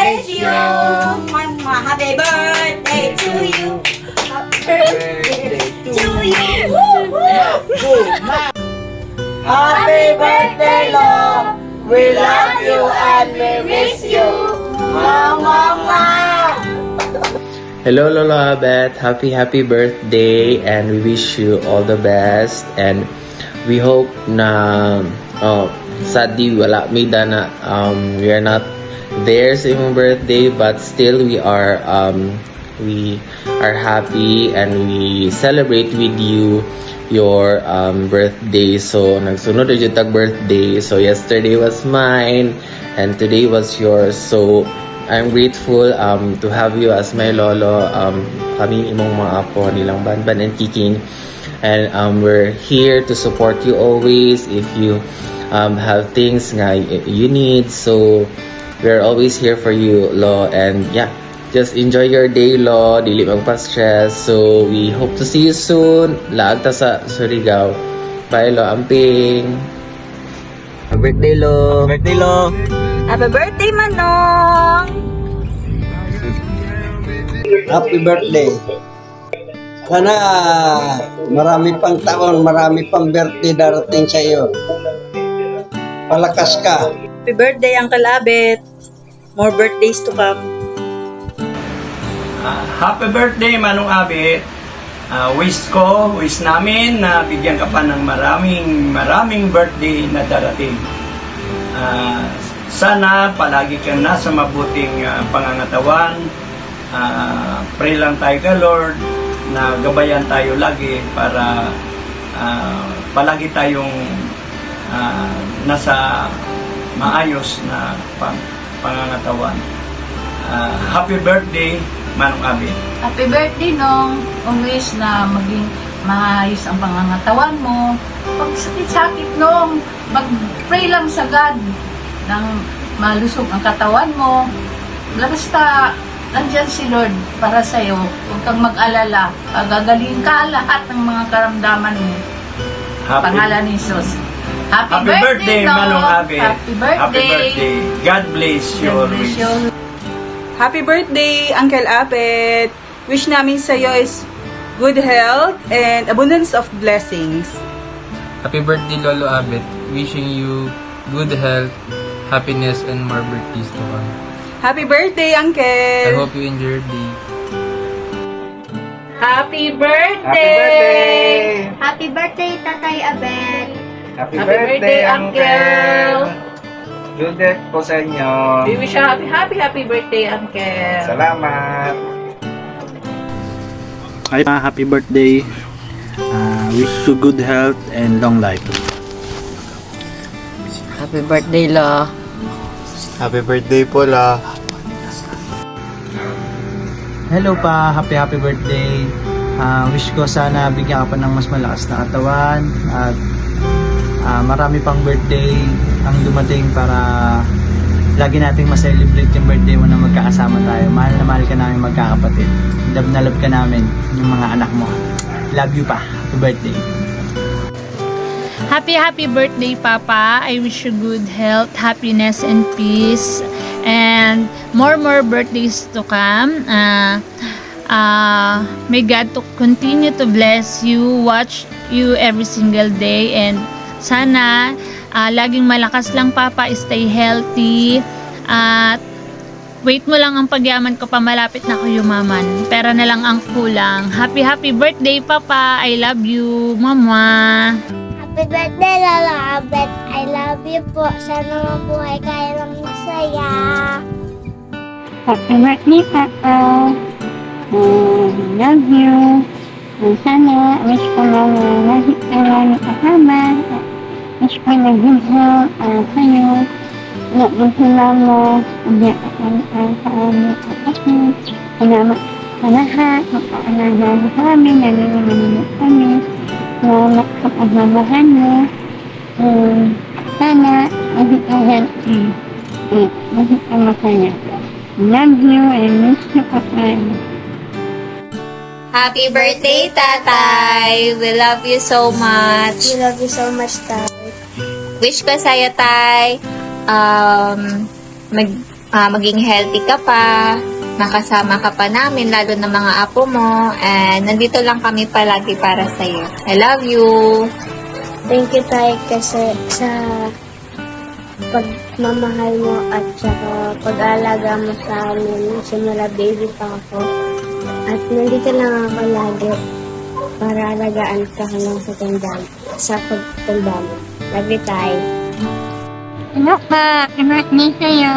bless you. Happy birthday to you. Happy birthday to you. Happy birthday, Lo. We love you and we miss you. Mama. Hello Lola Abet, happy birthday and we wish you all the best and we hope na sadly wala may na we are not there sa imong birthday but still we are happy and we celebrate with you your birthday. So nagsunod na jud tag birthday. So yesterday was mine and today was yours. So I'm grateful to have you as my lolo. Kami imong mga apo nilang Banban and Kiking. And we're here to support you always if you have things nga you need. So we're always here for you, Lo. And yeah, just enjoy your day, Lo. Dili magpa-stress. So we hope to see you soon. Laag ta sa Surigao. Bye, Lo. Amping. Happy birthday, Lo. Happy birthday, Lo. Happy birthday, Manong. Happy birthday. Sana marami pang taon, marami pang birthday darating sa iyo. Palakas ka. Happy birthday, Uncle Abet. More birthdays to come. Happy birthday, Manong Abet. Wish namin na bigyan ka pa ng maraming birthday na darating. Sana palagi kang nasa mabuting pangangatawan. Pray lang tayo kay Lord na gabayan tayo lagi para palagi tayong nasa maayos na pangangatawan. Happy birthday, Manong Abet. Happy birthday, Nong. Wish na maging maayos ang pangangatawan mo. Pag sakit-sakit, Nong, mag-pray lang sa God nang malusog ang katawan mo. Basta, nandyan si Lord para sa'yo. Huwag kang mag-alala. Gagaling ka lahat ng mga karamdaman mo. Pangalan ni Jesus. Happy birthday, Manong Abet. Happy birthday. Happy birthday. God bless your wish. Happy birthday, Uncle Abet! Wish namin sa iyo is good health and abundance of blessings. Happy birthday, Lolo Abet. Wishing you good health, happiness, and more birthdays to come. Happy birthday, I Uncle! hope you enjoy your day. Happy birthday! Happy birthday, Tatay Abet! Happy birthday, Uncle! Good day po sa inyo. We wish you happy birthday, Uncle! Salamat. Hi, happy birthday. Wish you good health and long life. Happy birthday, Lo. Happy birthday po, La. Hello pa, happy birthday. Wish ko sana bigyan ka pa ng mas malakas na katawan at marami pang birthday ang dumating para lagi nating ma-celebrate yung birthday mo na magkakasama tayo. Mahal na mahal ka namin magkakapatid. Love na love ka namin yung mga anak mo. Love you pa. Happy birthday. Happy birthday, Papa. I wish you good health, happiness, and peace. And more birthdays to come. May God to continue to bless you, watch you every single day. And sana, laging malakas lang, Papa. Stay healthy. At wait mo lang ang pagyaman ko pa, malapit na ko yumaman. Pera na lang ang kulang. Happy birthday, Papa. I love you, Mama. Happy birthday, Lala Abet! I love you po. Sana mabuhay kayo ng masaya. Happy birthday, Papa! Love you! Sana, wish ko lang lagi ka lang kasama. Wish ko na good health sa'yo. Nagdusila mo. Udiyak ang amin atas mo. Salamat sa lahat. Magkaalaga sa amin. Nalilimanimot kami. Salamat sa pagmamahal mo. Sana, lagi ka healthy. Lagi ka masaya. Love you and miss you, Papa. Happy birthday, Tatay! We love you so much. We love you so much, Tay. Wish ko sa'yo, Tay, maging healthy ka pa, makasama ka pa namin, lalo na mga apo mo, and nandito lang kami palagi para sa'yo. I love you! Thank you tayo kasi sa pagmamahal mo at saka pag-aalaga mo sa amin. Simula baby pa ako. At nandito lang ako lagi para alagaan ka hanggang sa pagtanda mo. Love you tayo. Hello pa, happy birthday sa'yo.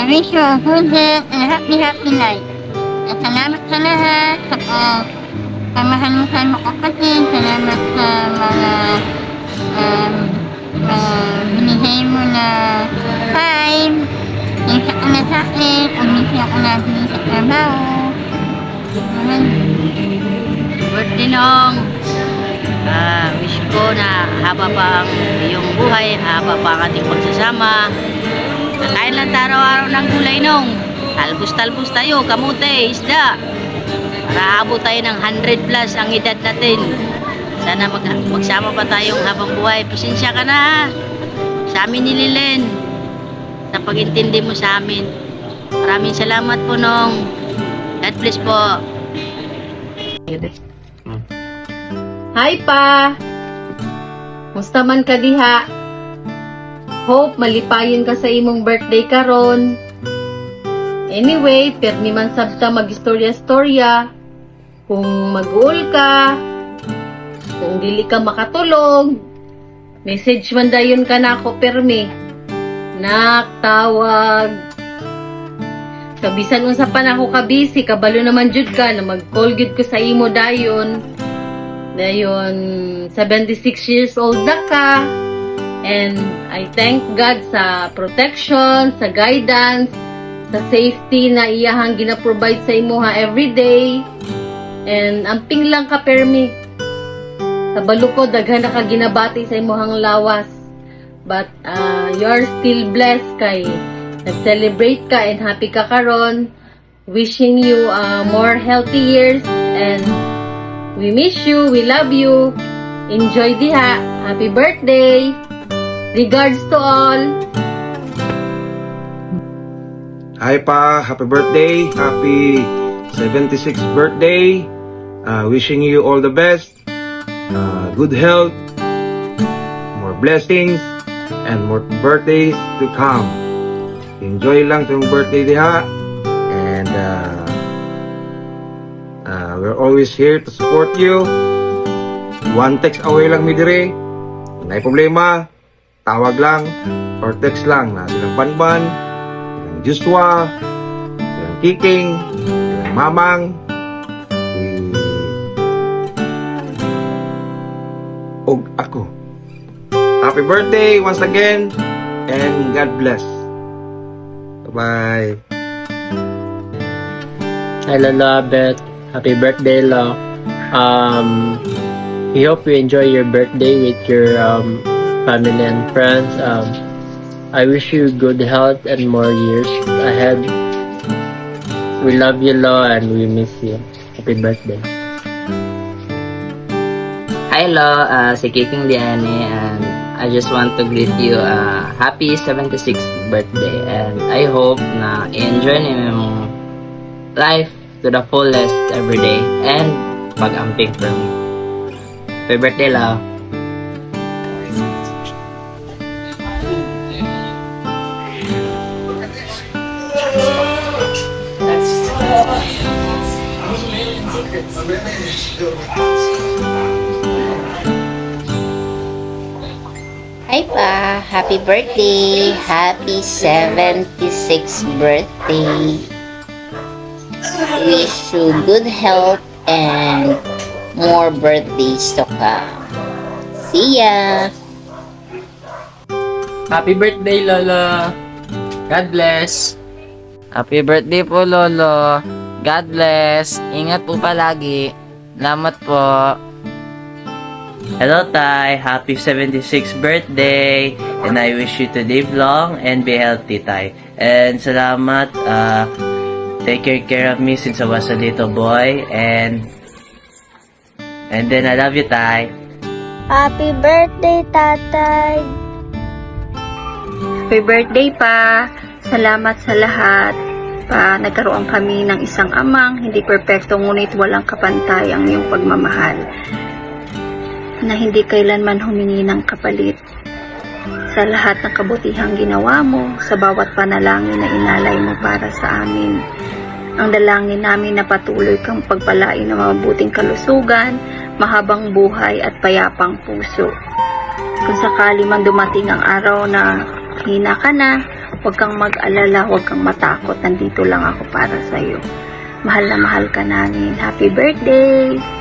Wish you a good health and happy life. Salamat sa lahat sa pamahal mo kapatid. Salamat sa mga binigay mo na time. Isa ka na sa akin, umisi ako na sa trabaho. Birthday Nong! Wish ko na haba pa ang iyong buhay, haba pa ang ating pagsasama. Nakain lang tayo araw-araw ng gulay Nong. Talbos-talbos tayo, kamote, isda. Para abot tayo ng 100 plus ang edad natin. Sana magsama pa tayong habang buhay. Pasensya ka na ha. Sa amin ni Lilen. Sa pag-intindi mo sa amin. Maraming salamat po Nong. God bless po. Hi pa! Musta man ka diha? Hope malipayon ka sa imong birthday karon. Anyway, permi man sabta mag-istorya-storya. Kung mag-uol ka, kung dili ka makatulog, message man dayon ka na ako permi. Tawag. Kabisan unsa pa na ako kabisi, kabalo naman jud ka na mag-call gid ko sa imo dayon. Dayon, 76 years old na ka. And I thank God sa protection, sa guidance, sa safety na iyahang gina-provide sa imo ha everyday. And amping lang ka permi. Sa baluko, daghan na ka ginabati sa imohang lawas. But you're still blessed kay nag-celebrate ka and happy ka karon. Wishing you more healthy years and we miss you, we love you. Enjoy diha. Happy birthday. Regards to all. Hi pa, happy birthday. Happy 76th birthday. Wishing you all the best. Good health. More blessings. And more birthdays to come. Enjoy lang itong birthday diha. And we're always here to support you. One text away lang mi dire. Kung may problema, tawag lang or text lang na silang Banban, silang Joshua, silang Kiking, silang Mamang, og ako. Happy birthday once again and God bless. Bye-bye. Hi Lolo Abet. Happy birthday, Lo. We hope you enjoy your birthday with your family and friends. I wish you good health and more years ahead. We love you, Lo, and we miss you. Happy birthday. Hi, Lo. Si Kiking Liane, and I just want to greet you happy 76th birthday, and I hope na i-enjoy niyo yung life to the fullest every day and pag-amping for me. Happy birthday, Lo. Hi pa! Happy birthday! Happy 76th birthday! Wish you good health and more birthdays to come. See ya! Happy birthday, Lolo. God bless. Happy birthday po, Lolo. God bless. Ingat po palagi. Salamat po. Hello, Tay. Happy 76th birthday. And I wish you to live long and be healthy, Tay. And salamat. Take care of me since I was a little boy. And then I love you, Tay. Happy birthday, Tatay! Happy birthday pa! Salamat sa lahat. Nagkaroon kami ng isang amang hindi perpekto ngunit walang kapantay ang iyong pagmamahal na hindi kailanman humingi ng kapalit. Sa lahat ng kabutihang ginawa mo, sa bawat panalangin na inalay mo para sa amin. Ang dalangin namin na patuloy kang pagpalain ng mabuting kalusugan, mahabang buhay at payapang puso. Kung sakali man dumating ang araw na hina ka na, huwag kang mag-alala, huwag kang matakot. Nandito lang ako para sa iyo. Mahal na mahal ka namin. Happy birthday!